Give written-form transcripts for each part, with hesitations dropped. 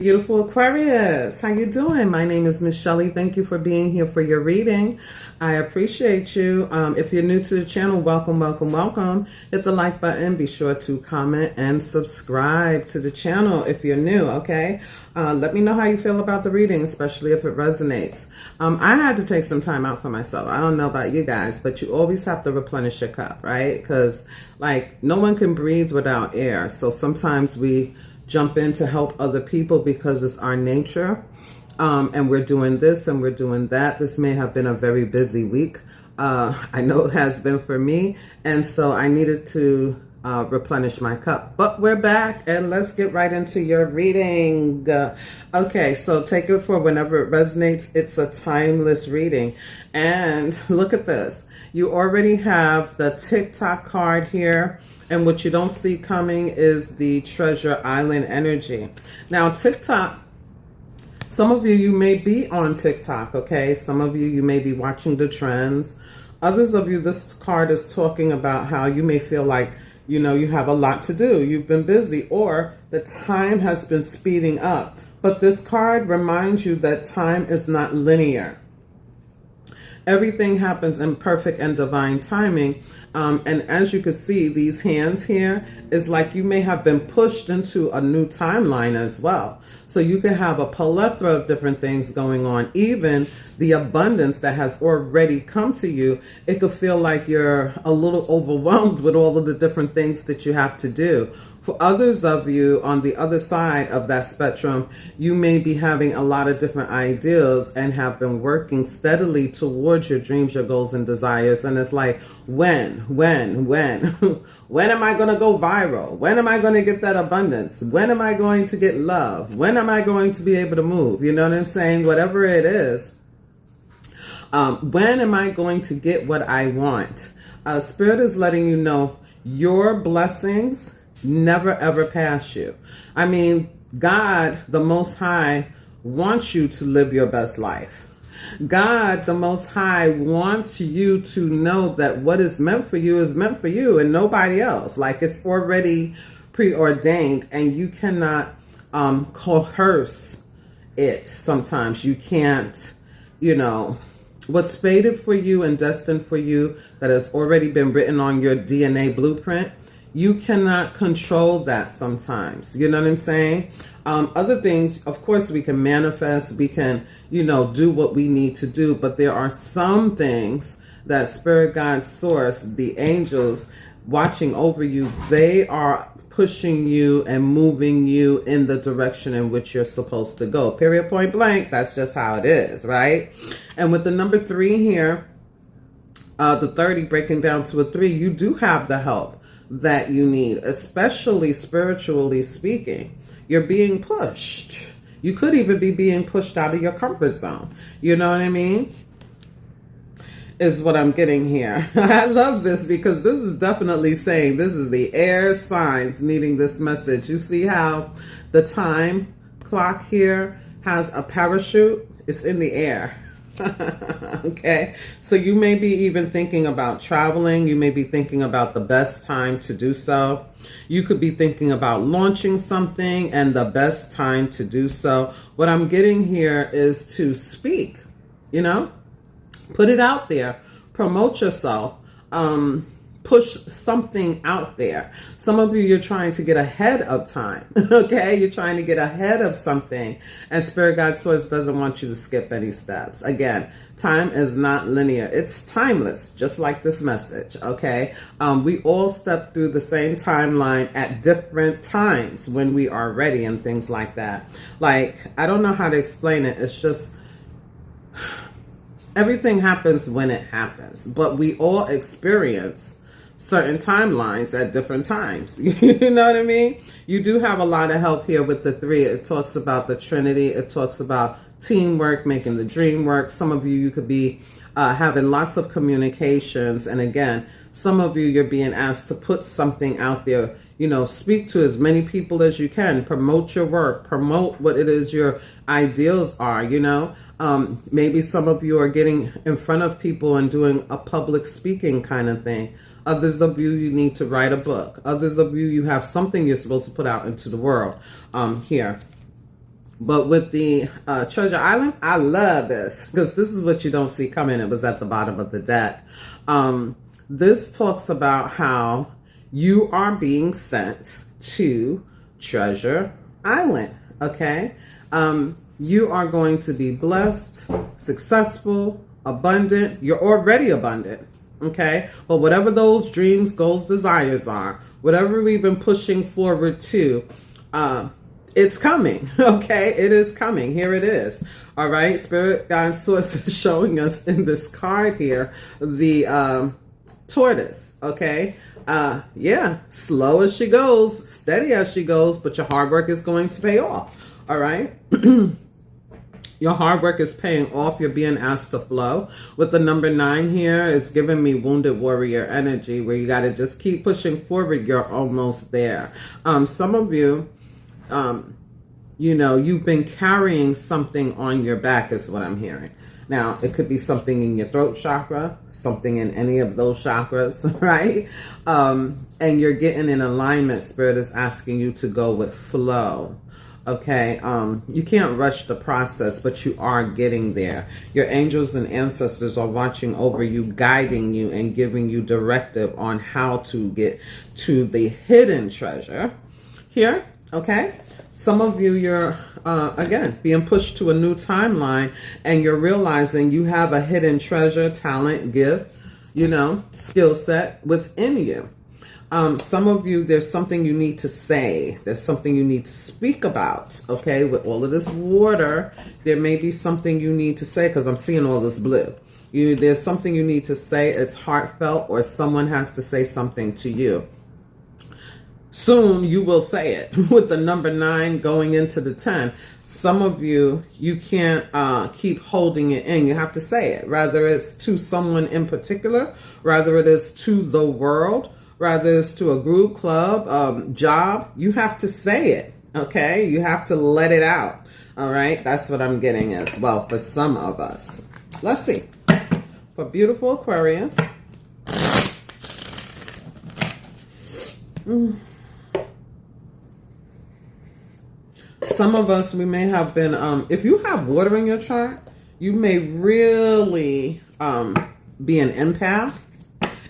Beautiful Aquarius, how you doing? My name is Miss Shelley. Thank you for being here for your reading. I appreciate you. If you're new to the channel, welcome, welcome, welcome. Hit the like button. Be sure to comment and subscribe to the channel if you're new, okay? Let me know how you feel about the reading, especially if it resonates. I had to take some time out for myself. I don't know about you guys, but you always have to replenish your cup, right? Because, like, no one can breathe without air. So sometimes we jump in to help other people because it's our nature. And we're doing this and we're doing that. This may have been a very busy week. I know it has been for me. And so I needed to replenish my cup. But we're back and let's get right into your reading. Okay, so take it for whenever it resonates. It's a timeless reading. And look at this. You already have the TikTok card here. And what you don't see coming is the Treasure Island energy. Now, TikTok, some of you may be on TikTok, okay? Some of you may be watching the trends. Others of you, this card is talking about how you may feel like, you have a lot to do. You've been busy or the time has been speeding up. But this card reminds you that time is not linear. Everything happens in perfect and divine timing. And as you can see, these hands here is like you may have been pushed into a new timeline as well. So you can have a plethora of different things going on. Even the abundance that has already come to you, it could feel like you're a little overwhelmed with all of the different things that you have to do. For others of you on the other side of that spectrum, you may be having a lot of different ideas and have been working steadily towards your dreams, your goals, and desires. And it's like, when? When am I going to go viral? When am I going to get that abundance? When am I going to get love? When am I going to be able to move? You know what I'm saying? Whatever it is. When am I going to get what I want? Spirit is letting you know your blessings never ever pass you. I mean, God, the Most High, wants you to live your best life. God, the Most High, wants you to know that what is meant for you is meant for you and nobody else. Like, it's already preordained and you cannot coerce it. Sometimes you can't, what's fated for you and destined for you that has already been written on your DNA blueprint. You cannot control that sometimes. You know what I'm saying? Other things, of course, we can manifest. We can, do what we need to do. But there are some things that Spirit Guide Source, the angels watching over you, they are pushing you and moving you in the direction in which you're supposed to go. Period, point blank. That's just how it is, right? And with the number 3 here, the 30 breaking down to a 3, you do have the help that you need, especially spiritually speaking. You're being pushed. You could even be being pushed out of your comfort zone. You know what I mean? Is what I'm getting here. I love this because this is definitely saying this is the air signs needing this message. You see how the time clock here has a parachute? It's in the air. Okay, so you may be even thinking about traveling. You may be thinking about the best time to do so. You could be thinking about launching something and the best time to do so. What I'm getting here is to speak, put it out there, promote yourself, push something out there. Some of you, you're trying to get ahead of time, okay? You're trying to get ahead of something, and Spirit Guide Source doesn't want you to skip any steps. Again, time is not linear. It's timeless, just like this message, okay? We all step through the same timeline at different times when we are ready and things like that. Like, I don't know how to explain it. It's just everything happens when it happens, but we all experience certain timelines at different times. You know what I mean? You do have a lot of help here with the 3. It talks about the Trinity. It talks about teamwork, making the dream work. Some of you could be having lots of communications. And again, some of you, you're being asked to put something out there. Speak to as many people as you can. Promote your work. Promote what it is your ideals are, Maybe some of you are getting in front of people and doing a public speaking kind of thing. Others of you, you need to write a book. Others of you, you have something you're supposed to put out into the world here. But with the Treasure Island, I love this because this is what you don't see coming. It was at the bottom of the deck. This talks about how you are being sent to Treasure Island, okay? You are going to be blessed, successful, abundant. You're already abundant, okay? But whatever those dreams, goals, desires are, whatever we've been pushing forward to, it's coming, okay? It is coming. Here it is. All right. Spirit Guide Source is showing us in this card here the tortoise, okay? Yeah, slow as she goes, steady as she goes, but your hard work is going to pay off. All right. Your hard work is paying off. You're being asked to flow. With the number 9 here, it's giving me wounded warrior energy where you got to just keep pushing forward. You're almost there. Some of you, you know, you've been carrying something on your back is what I'm hearing. Now, it could be something in your throat chakra, something in any of those chakras, right? And you're getting in alignment. Spirit is asking you to go with flow. Okay, you can't rush the process, but you are getting there. Your angels and ancestors are watching over you, guiding you, and giving you directive on how to get to the hidden treasure here, okay? Some of you, you're, again, being pushed to a new timeline, and you're realizing you have a hidden treasure, talent, gift, you know, skill set within you. Some of you, there's something you need to say. There's something you need to speak about, okay? With all of this water, there may be something you need to say because I'm seeing all this blue. There's something you need to say. It's heartfelt, or someone has to say something to you. Soon you will say it. With the number 9 going into the 10, some of you, you can't keep holding it in. You have to say it. Rather it's to someone in particular, rather it is to the world, rather it's to a group, club, job. You have to say it, okay? You have to let it out, all right? That's what I'm getting as well for some of us. Let's see. For beautiful Aquarius. Some of us, we may have been, if you have water in your chart, you may really be an empath.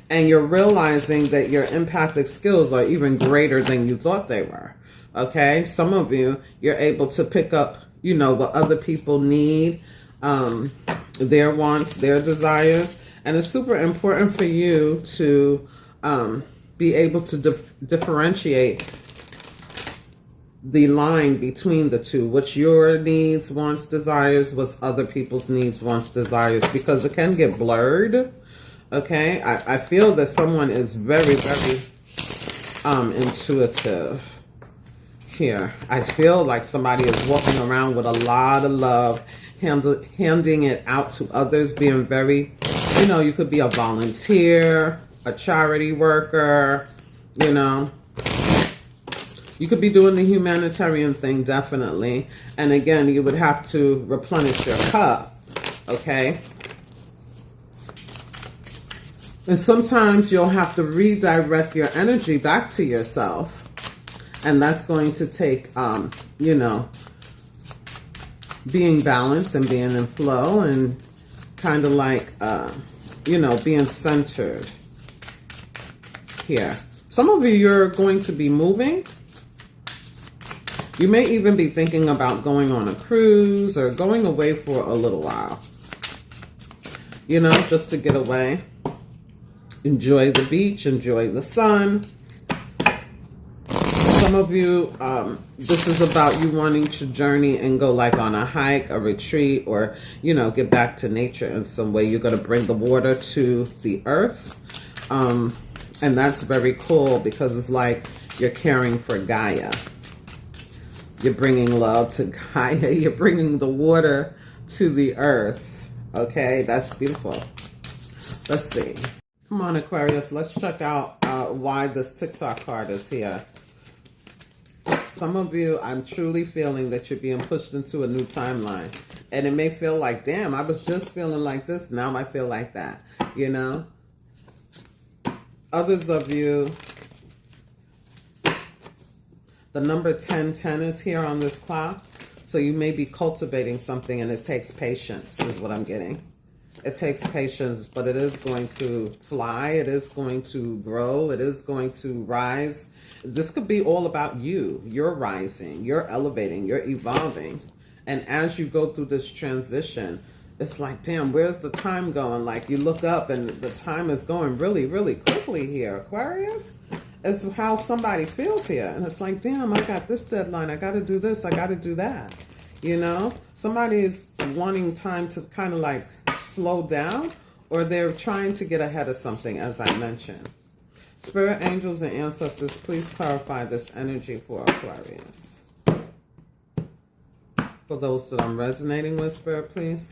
And you're realizing that your empathic skills are even greater than you thought they were. Okay? Some of you, you're able to pick up, you know, what other people need, their wants, their desires. And it's super important for you to be able to differentiate the line between the two. What's your needs, wants, desires, what's other people's needs, wants, desires, because it can get blurred. Okay, I feel that someone is very, very intuitive here. I feel like somebody is walking around with a lot of love, handing it out to others, being very, you know, you could be a volunteer, a charity worker, you know. You could be doing the humanitarian thing, definitely. And again, you would have to replenish your cup, okay? And sometimes you'll have to redirect your energy back to yourself. And that's going to take, you know, being balanced and being in flow and kind of like, you know, being centered here. Some of you, you're going to be moving. You may even be thinking about going on a cruise or going away for a little while. You know, just to get away. Enjoy the beach, enjoy the sun. Some of you, this is about you wanting to journey and go like on a hike, a retreat, or, you know, get back to nature in some way. You're going to bring the water to the earth. And that's very cool because it's like you're caring for Gaia. You're bringing love to Gaia. You're bringing the water to the earth. Okay, that's beautiful. Let's see. Come on, Aquarius. Let's check out why this TikTok card is here. Some of you, I'm truly feeling that you're being pushed into a new timeline. And it may feel like, damn, I was just feeling like this. Now I feel like that, you know? Others of you, the number 1010 is here on this clock. So you may be cultivating something, and it takes patience, is what I'm getting. It takes patience, but it is going to fly. It is going to grow. It is going to rise. This could be all about you. You're rising. You're elevating. You're evolving. And as you go through this transition, it's like, damn, where's the time going? Like, you look up and the time is going really, really quickly here, Aquarius. It's how somebody feels here. And it's like, damn, I got this deadline. I got to do this. I got to do that. You know, somebody's wanting time to kind of like slow down, or they're trying to get ahead of something, as I mentioned. Spirit, angels, and ancestors, please clarify this energy for Aquarius. For those that I'm resonating with, Spirit, please.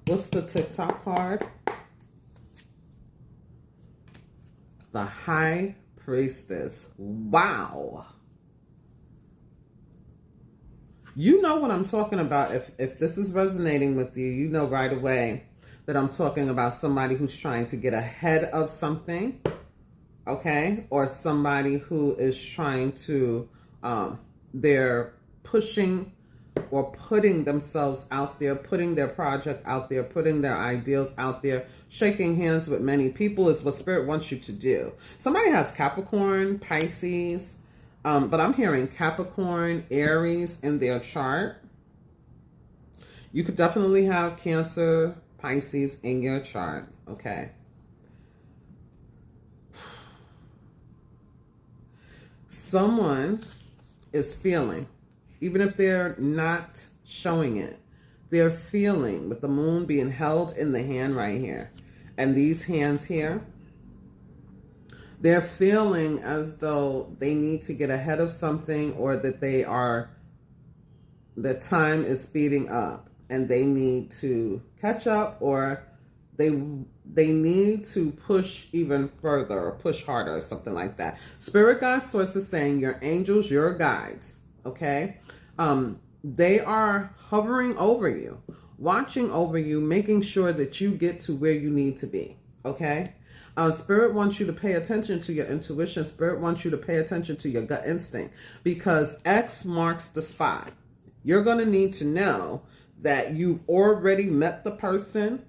What's the TikTok card? The High Priestess. Wow. You know what I'm talking about. If this is resonating with you, you know right away that I'm talking about somebody who's trying to get ahead of something, okay? Or somebody who is trying to, they're pushing or putting themselves out there, putting their project out there, putting their ideals out there. Shaking hands with many people is what Spirit wants you to do. Somebody has Capricorn, Pisces, but I'm hearing Capricorn, Aries in their chart. You could definitely have Cancer, Pisces in your chart, okay? Someone is feeling, even if they're not showing it, they're feeling with the moon being held in the hand right here. And these hands here, they're feeling as though they need to get ahead of something, or that the time is speeding up and they need to catch up, or they need to push even further or push harder or something like that. Spirit guide source is saying your angels, your guides, okay? They are hovering over you, watching over you, making sure that you get to where you need to be, okay? Spirit wants you to pay attention to your intuition. Spirit wants you to pay attention to your gut instinct, because X marks the spot. You're going to need to know that you've already met the person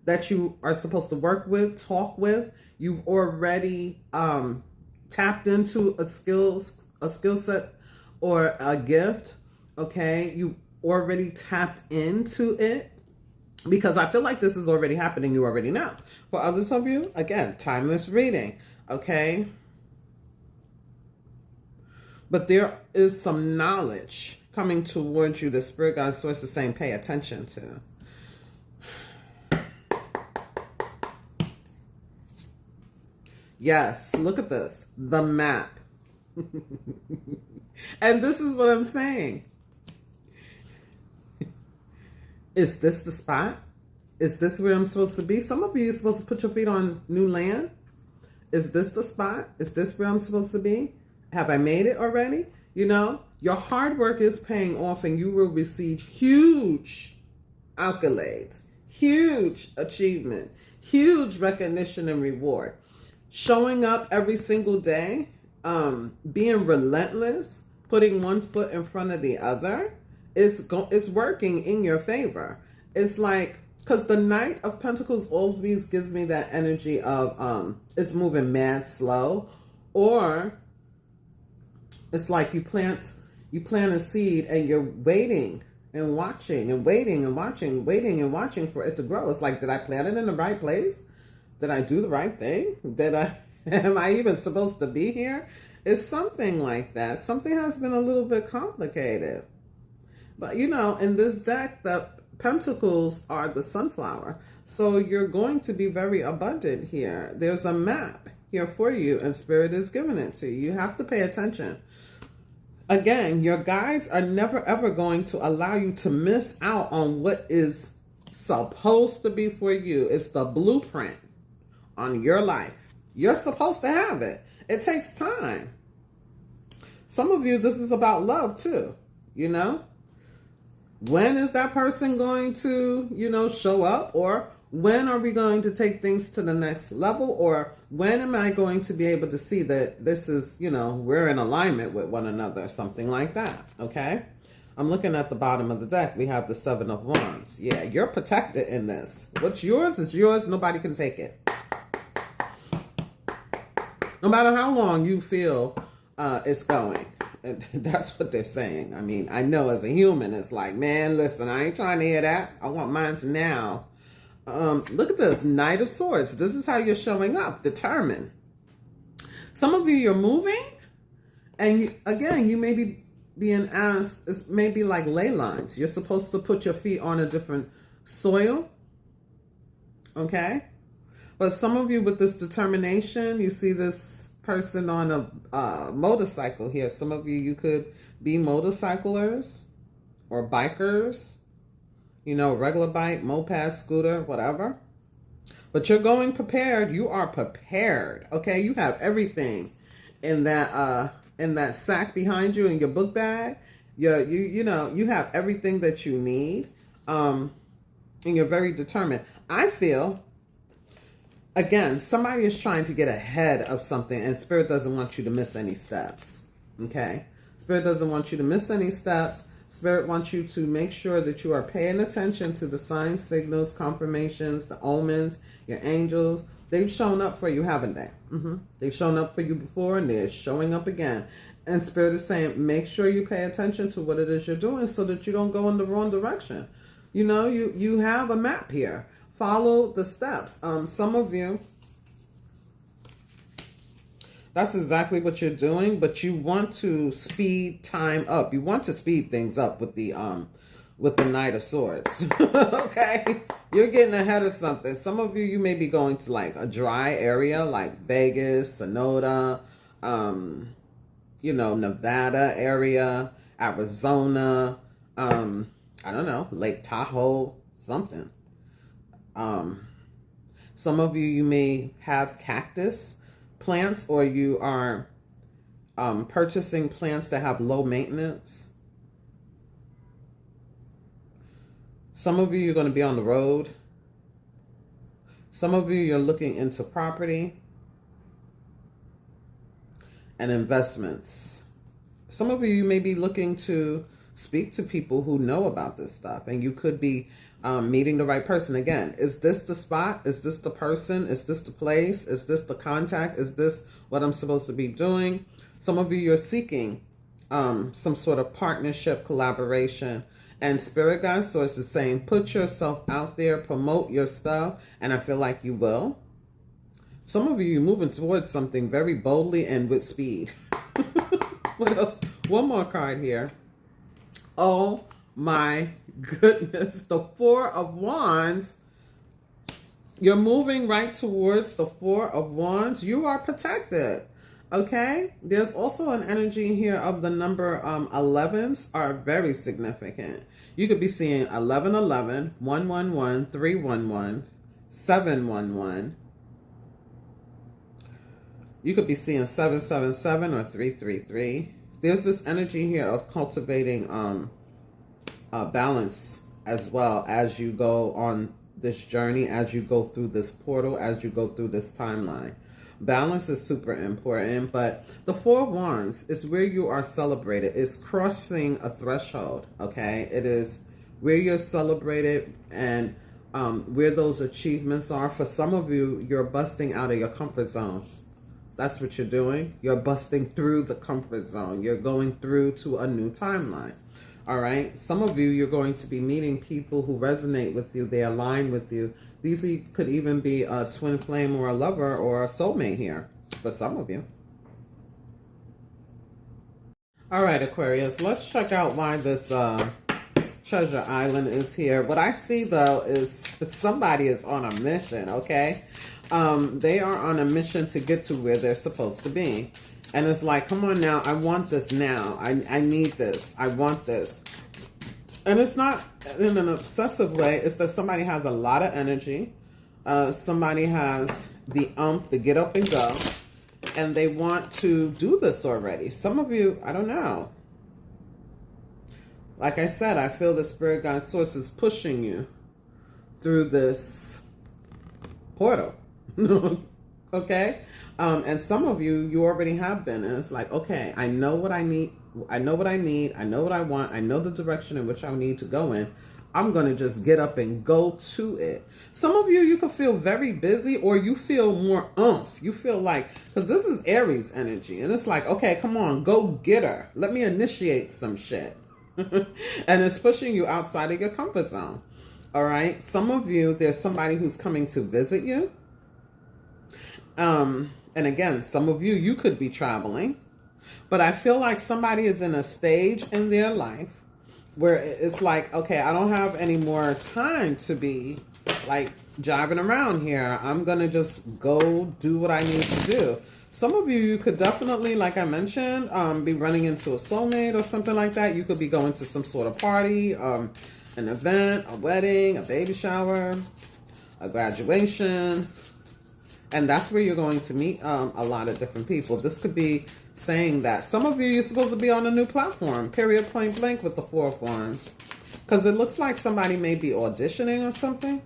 that you are supposed to work with, talk with. You've already tapped into a skill set or a gift, okay? You already tapped into it, because I feel like this is already happening. You already know. For others of you, again, timeless reading, okay? But there is some knowledge coming towards you. The Spirit guide source is saying pay attention to. Yes, look at this. The map. And this is what I'm saying. Is this the spot? Is this where I'm supposed to be? Some of you are supposed to put your feet on new land. Is this the spot? Is this where I'm supposed to be? Have I made it already? You know, your hard work is paying off, and you will receive huge accolades, huge achievement, huge recognition and reward. Showing up every single day, being relentless, putting one foot in front of the other, it's working in your favor. It's like, because the Knight of Pentacles always gives me that energy of it's moving mad slow, or it's like you plant a seed and you're waiting and watching and waiting and watching, waiting and watching for it to grow. It's like, did I plant it in the right place? Did I do the right thing? Am I even supposed to be here? It's something like that. Something has been a little bit complicated. But you know, in this deck, the Pentacles are the sunflower. So you're going to be very abundant here. There's a map here for you, and Spirit is giving it to you. You have to pay attention. Again, your guides are never ever going to allow you to miss out on what is supposed to be for you. It's the blueprint on your life. You're supposed to have it. It takes time. Some of you, this is about love too, you know? When is that person going to, you know, show up? Or When are we going to take things to the next level? Or when am I going to be able to see that this is, we're in alignment with one another, something like that, okay? I'm looking at the bottom of the deck. We have the Seven of Wands. Yeah, you're protected in this. What's yours is yours. Nobody can take it. No matter how long you feel it's going. And that's what they're saying. I mean, I know as a human, it's like, man, listen, I ain't trying to hear that. I want mine now. Look at this, Knight of Swords. This is how you're showing up, determined. Some of you, you're moving, and you may be being asked, it's maybe like ley lines. You're supposed to put your feet on a different soil, okay? But some of you with this determination, you see this person on a motorcycle here. Some of you could be motorcyclers or bikers, regular bike, moped, scooter, whatever. But you're going prepared. You are prepared, okay? You have everything in that sack behind you in your book bag. You have everything that you need, and you're very determined. I feel, again, somebody is trying to get ahead of something, and Spirit doesn't want you to miss any steps, okay? Spirit doesn't want you to miss any steps. Spirit wants you to make sure that you are paying attention to the signs, signals, confirmations, the omens, your angels. They've shown up for you, haven't they? They've shown up for you before, and they're showing up again. And Spirit is saying, make sure you pay attention to what it is you're doing so that you don't go in the wrong direction. You have a map here. Follow the steps. Some of you, that's exactly what you're doing, but you want to speed time up. You want to speed things up with the Knight of Swords. Okay? You're getting ahead of something. Some of you may be going to like a dry area like Vegas, Sonora, Nevada area, Arizona, I don't know, Lake Tahoe, something. Some of you may have cactus plants, or you are purchasing plants that have low maintenance. Some of you, you're going to be on the road. Some of you, you're looking into property and investments. Some of you may be looking to speak to people who know about this stuff, and you could be meeting the right person. Again, is this the spot? Is this the person? Is this the place? Is this the contact? Is this what I'm supposed to be doing? Some of you, you're seeking some sort of partnership, collaboration. And Spirit Guide Source is saying, put yourself out there, promote your stuff, and I feel like you will. Some of you, you're moving towards something very boldly and with speed. What else? One more card here. Oh my goodness. The Four of Wands. You're moving right towards the Four of Wands. You are protected. Okay? There's also an energy here of the number 11s are very significant. You could be seeing 1111, 111, 311, 711. You could be seeing 777 or 333. There's this energy here of cultivating balance as well as you go on this journey, as you go through this portal, as you go through this timeline. Balance is super important, but the Four of Wands is where you are celebrated. It's crossing a threshold, okay? It is where you're celebrated and where those achievements are. For some of you, you're busting out of your comfort zone. That's what you're doing. You're busting through the comfort zone. You're going through to a new timeline, all right? Some of you, you're going to be meeting people who resonate with you. They align with you. These could even be a twin flame or a lover or a soulmate here for some of you. All right, Aquarius, let's check out why this treasure island is here. What I see, though, is somebody is on a mission, okay? They are on a mission to get to where they're supposed to be. And it's like, come on now, I want this now. I need this. I want this. And it's not in an obsessive way. It's that somebody has a lot of energy. Somebody has the to get up and go. And they want to do this already. Some of you, I don't know. Like I said, I feel the Spirit Guide Source is pushing you through this portal. Okay? And some of you already have been. And it's like, okay, I know what I need. I know what I need. I know what I want. I know the direction in which I need to go in. I'm going to just get up and go to it. Some of you can feel very busy, or you feel more oomph. You feel like, because this is Aries energy. And it's like, okay, come on, go get her. Let me initiate some shit. And it's pushing you outside of your comfort zone. All right. Some of you, there's somebody who's coming to visit you. And again, some of you could be traveling. But I feel like somebody is in a stage in their life where it's like, okay, I don't have any more time to be like driving around here. I'm going to just go do what I need to do. Some of you could definitely, like I mentioned, be running into a soulmate or something like that. You could be going to some sort of party, an event, a wedding, a baby shower, a graduation. And that's where you're going to meet a lot of different people. This could be saying that some of you're supposed to be on a new platform, period, point blank, with the Four of Wands. Because it looks like somebody may be auditioning or something.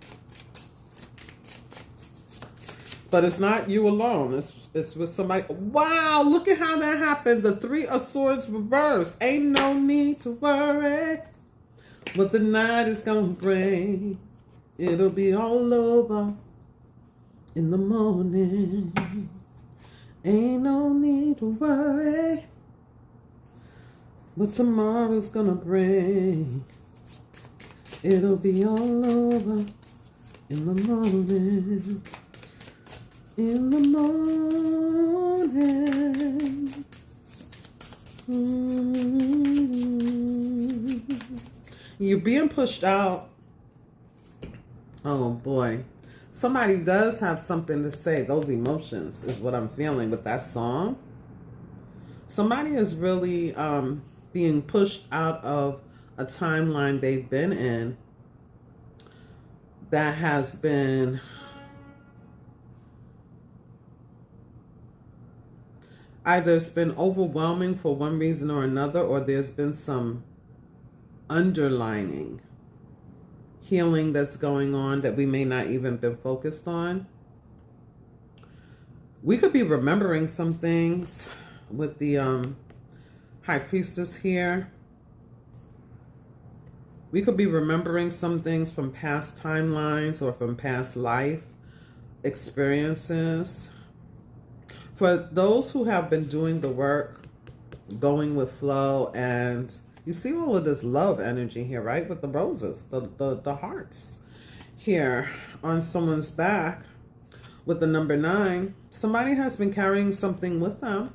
But it's not you alone. It's with somebody. Wow, look at how that happened. The Three of Swords reverse. Ain't no need to worry what the night is going to bring. It'll be all over in the morning. Ain't no need to worry what tomorrow's going to bring. It'll be all over in the morning. In the morning. You're being pushed out. Oh boy. Somebody does have something to say. Those emotions is what I'm feeling with that song. Somebody is really being pushed out of a timeline they've been in that has been either it's been overwhelming for one reason or another, or there's been some underlining healing that's going on that we may not even been focused on. We could be remembering some things with the High Priestess here. We could be remembering some things from past timelines or from past life experiences. For those who have been doing the work, going with flow, and you see all of this love energy here, right? With the roses, the hearts here on someone's back with the number 9. Somebody has been carrying something with them.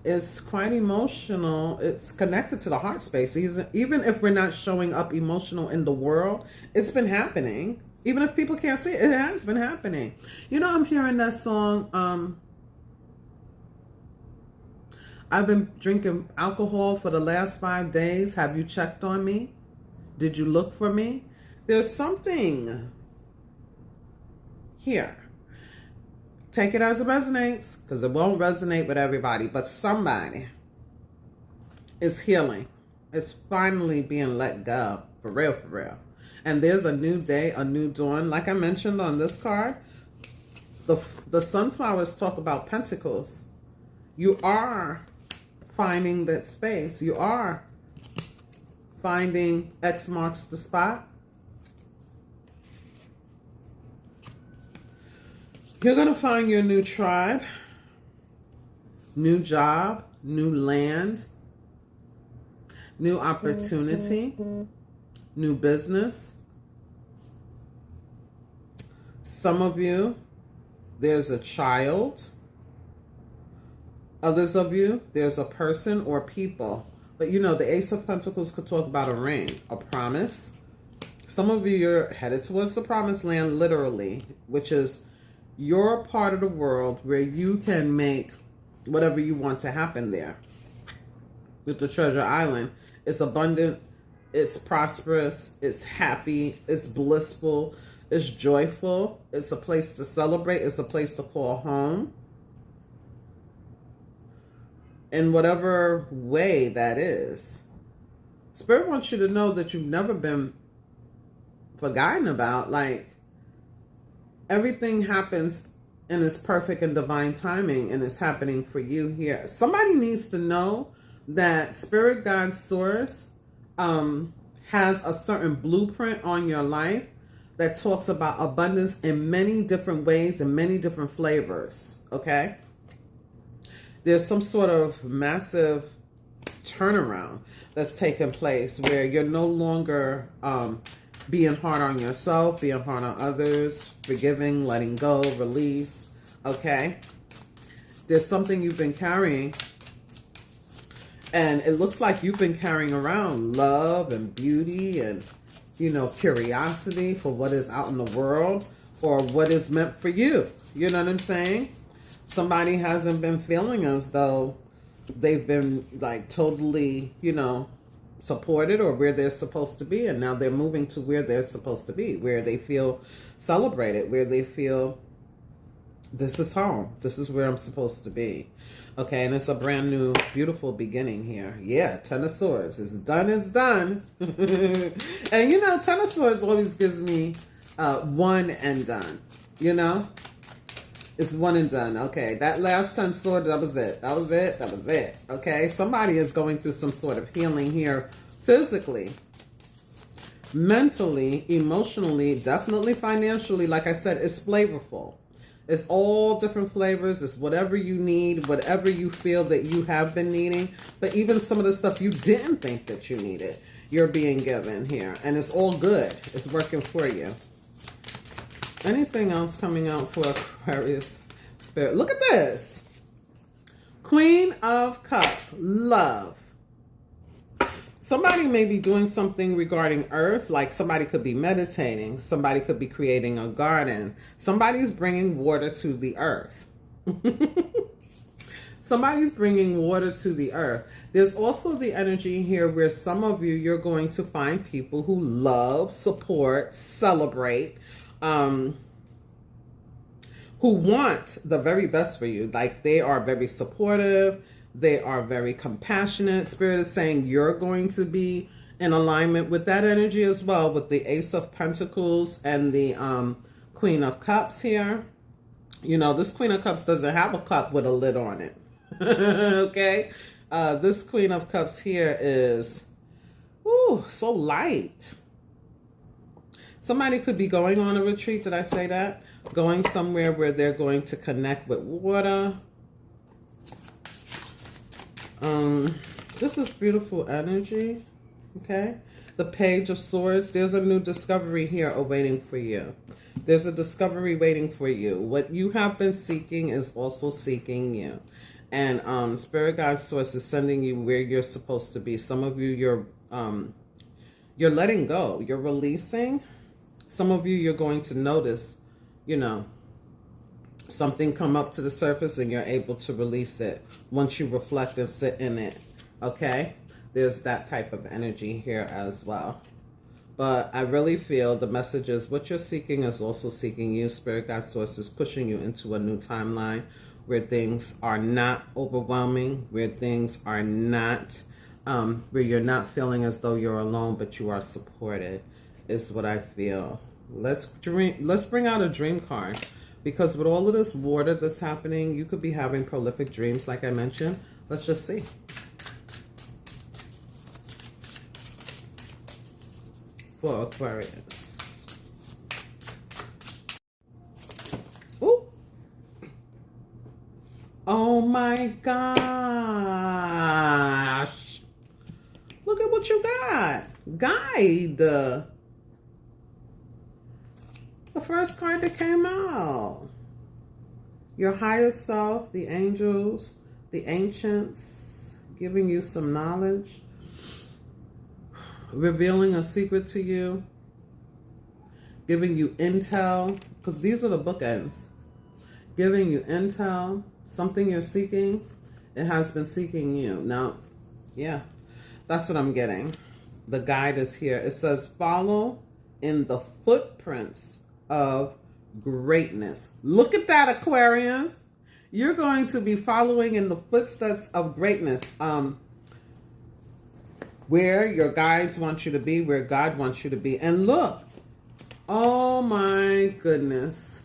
It's quite emotional. It's connected to the heart space. Even if we're not showing up emotional in the world, it's been happening. Even if people can't see it, it has been happening. You know, I'm hearing that song, I've been drinking alcohol for the last 5 days. Have you checked on me? Did you look for me? There's something here. Take it as it resonates, because it won't resonate with everybody, but somebody is healing. It's finally being let go, for real, for real. And there's a new day, a new dawn. Like I mentioned on this card, the sunflowers talk about pentacles. You are finding that space. You are finding X marks the spot. You're going to find your new tribe, new job, new land, new opportunity, new business. Some of you, there's a child. Others of you, there's a person or people. But you know, the Ace of Pentacles could talk about a ring, a promise. Some of you, you're headed towards the promised land, literally, which is your part of the world where you can make whatever you want to happen there. With the Treasure Island, it's abundant, it's prosperous, it's happy, it's blissful, it's joyful, it's a place to celebrate, it's a place to call home. In whatever way that is. Spirit wants you to know that you've never been forgotten about. Like, everything happens in its perfect and divine timing, and it's happening for you here. Somebody needs to know that Spirit God Source has a certain blueprint on your life that talks about abundance in many different ways and many different flavors. Okay? There's some sort of massive turnaround that's taking place where you're no longer being hard on yourself, being hard on others, forgiving, letting go, release. Okay? There's something you've been carrying, and it looks like you've been carrying around love and beauty and, you know, curiosity for what is out in the world or what is meant for you. You know what I'm saying? Somebody hasn't been feeling as though they've been like totally, you know, supported or where they're supposed to be. And now they're moving to where they're supposed to be, where they feel celebrated, where they feel this is home. This is where I'm supposed to be. Okay, and it's a brand new, beautiful beginning here. Yeah, Ten of Swords. It's done, it's done. And you know, Ten of Swords always gives me one and done. You know? It's one and done. Okay, that last 10 sword, that was it. That was it. That was it. Okay, somebody is going through some sort of healing here physically, mentally, emotionally, definitely financially. Like I said, it's flavorful. It's all different flavors. It's whatever you need, whatever you feel that you have been needing. But even some of the stuff you didn't think that you needed, you're being given here. And it's all good. It's working for you. Anything else coming out for Aquarius Spirit? Look at this. Queen of Cups. Love. Somebody may be doing something regarding earth, like somebody could be meditating. Somebody could be creating a garden. Somebody's bringing water to the earth. Somebody's bringing water to the earth. There's also the energy here where some of you, you're going to find people who love, support, celebrate, who want the very best for you. Like they are very supportive. They are very compassionate. Spirit is saying you're going to be in alignment with that energy as well, with the Ace of Pentacles and the Queen of Cups here. You know, this Queen of Cups doesn't have a cup with a lid on it. Okay? This Queen of Cups here is, ooh, so light. Somebody could be going on a retreat. Did I say that? Going somewhere where they're going to connect with water. This is beautiful energy. Okay. The Page of Swords. There's a new discovery here awaiting for you. There's a discovery waiting for you. What you have been seeking is also seeking you. And Spirit Guide Source is sending you where you're supposed to be. Some of you, you're letting go. You're releasing. Some of you, you're going to notice, you know, something come up to the surface and you're able to release it once you reflect and sit in it. Okay? There's that type of energy here as well. But I really feel the message is what you're seeking is also seeking you. Spirit Guide Source is pushing you into a new timeline where things are not overwhelming, where things are not, where you're not feeling as though you're alone, but you are supported, is what I feel. Let's bring out a dream card, because with all of this water that's happening, you could be having prolific dreams, like I mentioned. Let's just see. For Aquarius. Ooh. Oh my gosh. Look at what you got. Guide. The first card that came out. Your higher self, the angels, the ancients, giving you some knowledge, revealing a secret to you, giving you intel, because these are the bookends. Giving you intel, something you're seeking, it has been seeking you. Now, yeah, that's what I'm getting. The guide is here. It says, follow in the footprints of greatness. Look at that, Aquarius. You're going to be following in the footsteps of greatness. Where your guides want you to be, where God wants you to be. And look, oh my goodness.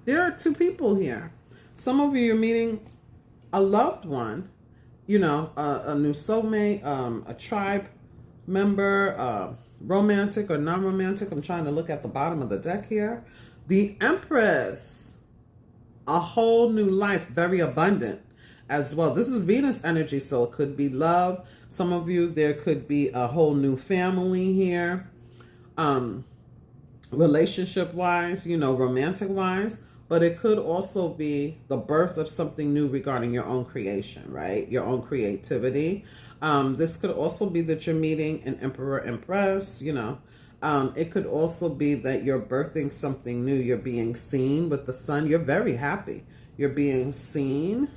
There are two people here. Some of you are meeting a loved one, you know, a new soulmate, a tribe member, romantic or non-romantic. I'm trying to look at the bottom of the deck here. The Empress, a whole new life, very abundant as well. This is Venus energy, so it could be love. Some of you, there could be a whole new family here, relationship-wise, you know, romantic-wise. But it could also be the birth of something new regarding your own creation, right? Your own creativity. This could also be that you're meeting an Emperor, Empress, you know. It could also be that you're birthing something new. You're being seen with the sun. You're very happy. You're being seen.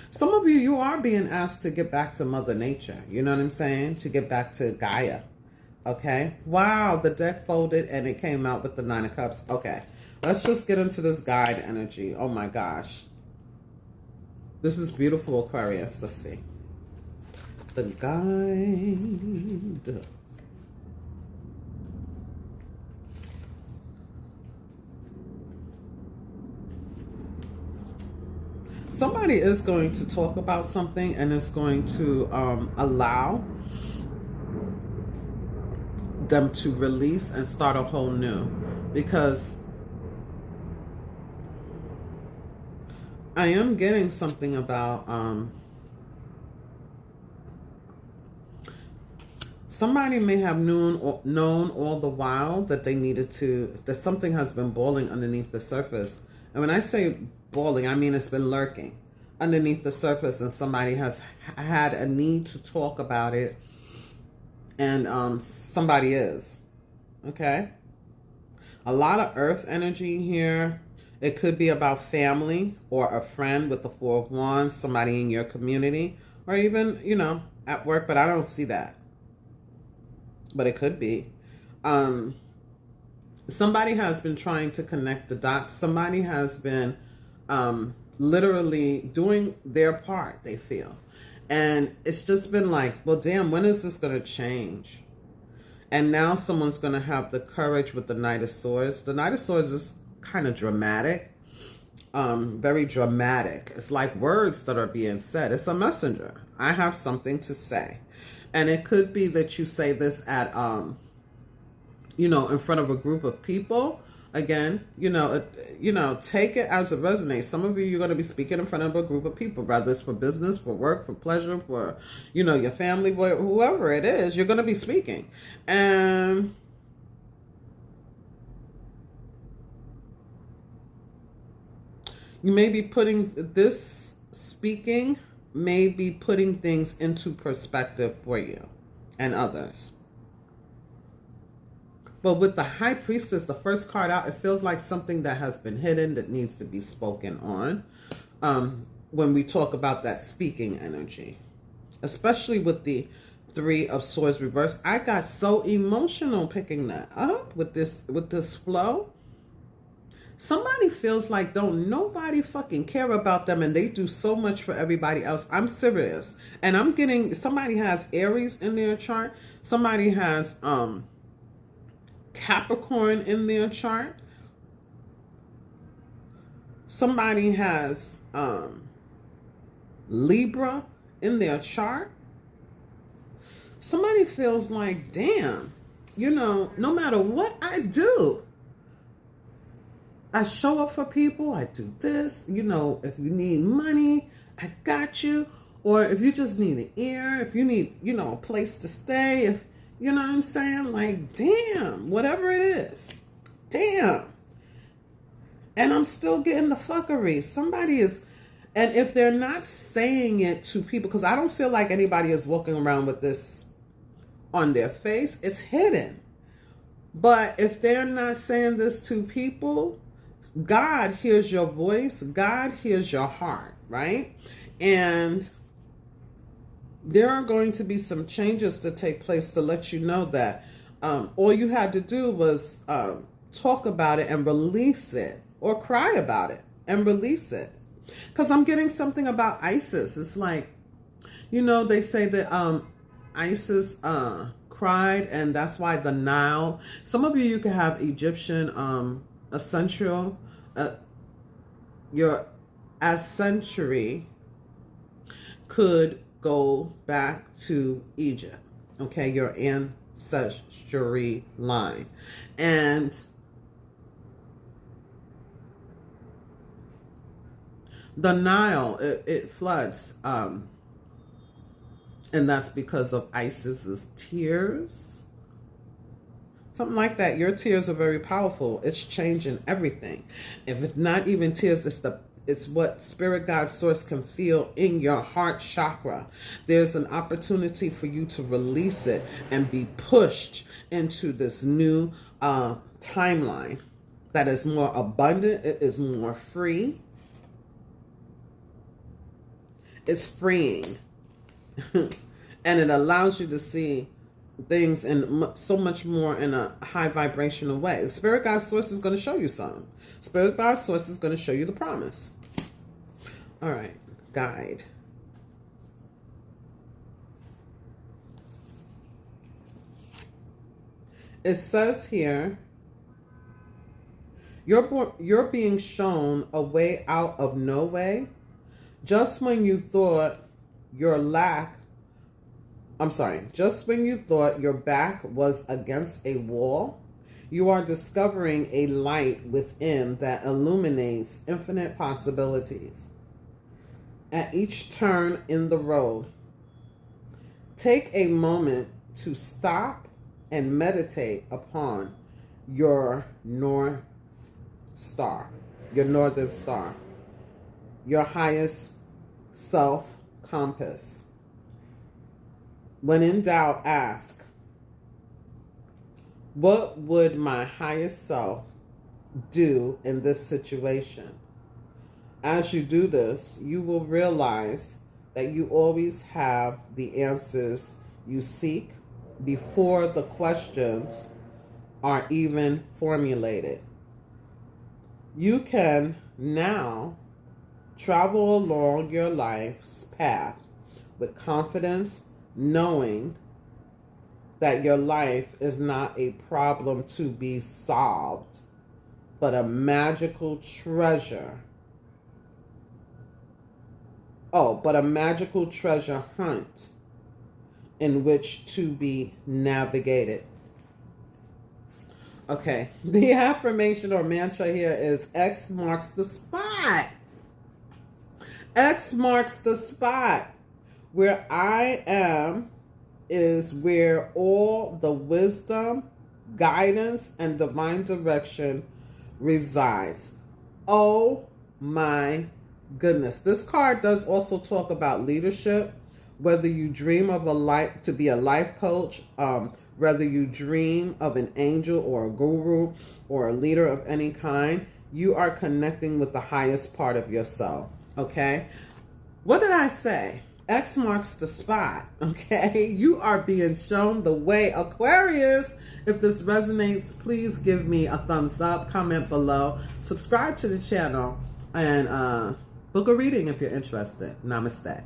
Some of you, you are being asked to get back to Mother Nature. You know what I'm saying? To get back to Gaia. Okay? Wow, the deck folded and it came out with the Nine of Cups. Okay. Let's just get into this guide energy. Oh my gosh. This is beautiful, Aquarius. Let's see. The guide. Somebody is going to talk about something and it's going to allow them to release and start a whole new. Because I am getting something about somebody may have known all the while that they needed to, that something has been boiling underneath the surface. And when I say boiling, I mean it's been lurking underneath the surface and somebody has had a need to talk about it. And somebody is. Okay? A lot of earth energy here. It could be about family or a friend with the Four of Wands, somebody in your community, or even, you know, at work, but I don't see that. But it could be. Somebody has been trying to connect the dots. Somebody has been literally doing their part, they feel. And it's just been like, well, damn, when is this going to change? And now someone's going to have the courage with the Knight of Swords. The Knight of Swords is kind of dramatic, very dramatic. It's like words that are being said. It's a messenger. I have something to say. And it could be that you say this at, you know, in front of a group of people. Again, you know, take it as it resonates. Some of you, you're going to be speaking in front of a group of people, whether it's for business, for work, for pleasure, for, you know, your family, whoever it is, you're going to be speaking. And you may be putting this speaking, may be putting things into perspective for you and others. But with the High Priestess, the first card out, it feels like something that has been hidden that needs to be spoken on. When we talk about that speaking energy, especially with the Three of Swords reversed, I got so emotional picking that up with this flow. Somebody feels like don't nobody fucking care about them and they do so much for everybody else. I'm serious. And I'm getting, somebody has Aries in their chart. Somebody has Capricorn in their chart. Somebody has Libra in their chart. Somebody feels like, damn, you know, no matter what I do, I show up for people. I do this. You know, if you need money, I got you. Or if you just need an ear, if you need, you know, a place to stay, if, you know what I'm saying? Like, damn, whatever it is. Damn. And I'm still getting the fuckery. Somebody is, and if they're not saying it to people, because I don't feel like anybody is walking around with this on their face. It's hidden. But if they're not saying this to people, God hears your voice. God hears your heart, right? And there are going to be some changes to take place to let you know that all you had to do was talk about it and release it, or cry about it and release it. Because I'm getting something about Isis. It's like, you know, they say that Isis cried, and that's why the Nile. Some of you can have Egyptian essential your ascension could go back to Egypt. Okay, your ancestry line. And the Nile, it floods. And that's because of Isis's tears. Something like that. Your tears are very powerful. It's changing everything. If it's not even tears, it's what Spirit Guide Source can feel in your heart chakra. There's an opportunity for you to release it and be pushed into this new timeline that is more abundant. It is more free. It's freeing. And it allows you to see things in so much more in a high vibrational way. Spirit Guide Source is going to show you something. Spirit Guide Source is going to show you the promise. All right, guide. It says here, you're being shown a way out of no way. Just when you thought just when you thought your back was against a wall, you are discovering a light within that illuminates infinite possibilities. At each turn in the road, take a moment to stop and meditate upon your northern star, your highest self compass. When in doubt, ask, what would my highest self do in this situation? As you do this, you will realize that you always have the answers you seek before the questions are even formulated. You can now travel along your life's path with confidence, knowing that your life is not a problem to be solved, but a magical treasure. But a magical treasure hunt in which to be navigated. Okay, the affirmation or mantra here is X marks the spot. X marks the spot. Where I am is where all the wisdom, guidance, and divine direction resides. Oh my goodness. This card does also talk about leadership. Whether you dream of to be a life coach, whether you dream of an angel or a guru or a leader of any kind, you are connecting with the highest part of yourself. Okay? What did I say? X marks the spot. Okay? You are being shown the way, Aquarius. If this resonates, please give me a thumbs up, comment below, subscribe to the channel, and book a reading if you're interested. Namaste.